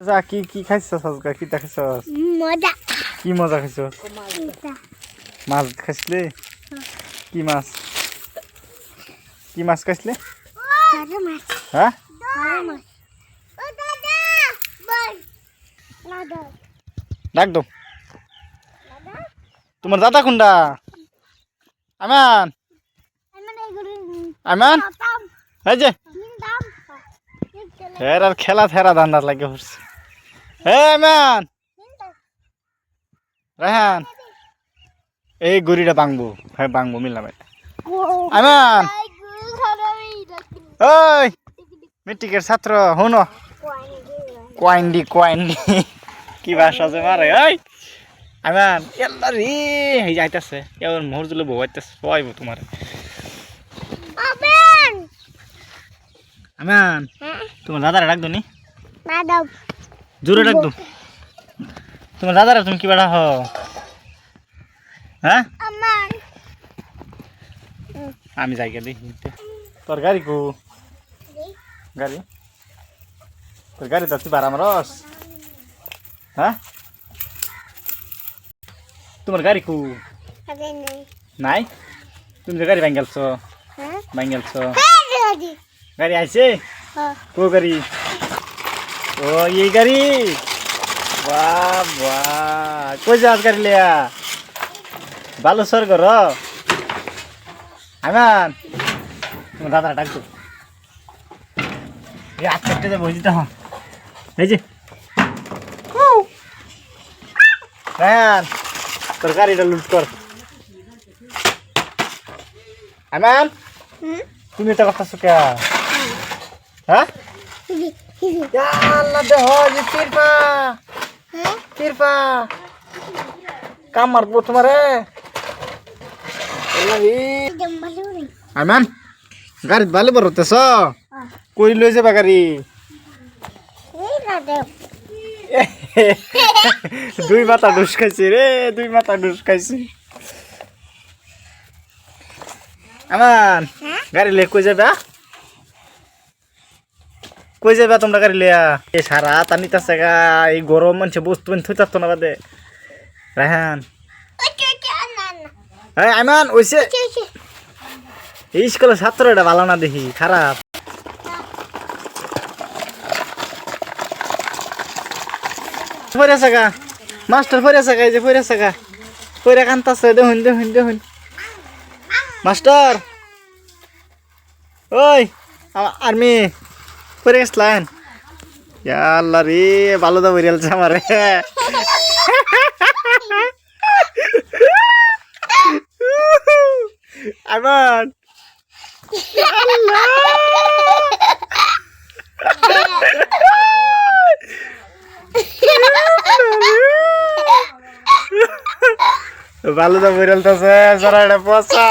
যা কি কি খাইছস আজকে কি খাইছস মজা কি মজা খাইছস মাছ খাইছলি কি মাছ খাইছলি বড় মাছ হ্যাঁ বড় মাছ ও দাদা বল দাদা ডাক দাও তোমার দাদা কোনটা আমান আমান এই যে এর আর খেলা থেরা ধান্দার লাগে হচ্ছে হে আমান রায়হান এই গড়িটা ভাঙবো হ্যাঁ ভাঙবো মিললাম আমান ওই মেট্রিকের ছাত্র হুনো কোয়াইন্ডি কি ভাষা আছে মারে ওই আমান এল্লা রে এই যাইতাছে এবার মোহর জুলে বউাইতেছে পাইবো তোমার আমান তোমার দাদারা ডাক দো নি দাদা জোরে ডাক দো তোমার দাদারা তুমি কি বাড়া হ হ্যাঁ আমান আমি যাই গে দেখি তোর গাড়ি কো গাড়ি তোর গাড়ি তো তুই ভাড়া মারস হ্যাঁ তোমার গাড়ি কো আগে নেই নাই তুমি যে গাড়ি ভাঙ্গেলছ হ্যাঁ ভাঙ্গেলছ দাদি গাড়ি আইছে হ্যাঁ কো গাড়ি ও এই গাড়ি বাহ বাহ কই যাস গাড়ি লিয়া ভালো সর কর আমান তোমার দাদারা ডাকতো এই আজকে যে বইতে হ এই যে রায়হান তোর গাড়িটা লুট কর আমান তুমি এটা কথা শুকা হ্যাঁ আল্লাহ দেহ যে তিরপা কাম মারবো তোমারে আমান গাড়ি ভালো বরতেছ কই লই যাবা গাড়ি দুই মাথা ডুস খাইছি রে আমান গাড়ি লে কই যাবা তোমরা গাড়ি লিয়া এই সারা টানিতাছে গা এই গরম মানছে বস্তু থই থাকতো না বাদে রায়হান এই আমান ওইছে এই স্কুলের ছাত্র এটা ভালো না দেখি খারাপ ফইরা সাগা মাস্টার ফইরা সাগা এই যে ফইরা সাগা ফইরা কান্তাছে দেখুন মাস্টার ওই আর্মি ফইরা গেছলেন ইয়া আল্লাহ রে ভালো দা বইরালছে আমারে আমান ভালো দা বইরালতেছে সারা এটা পচা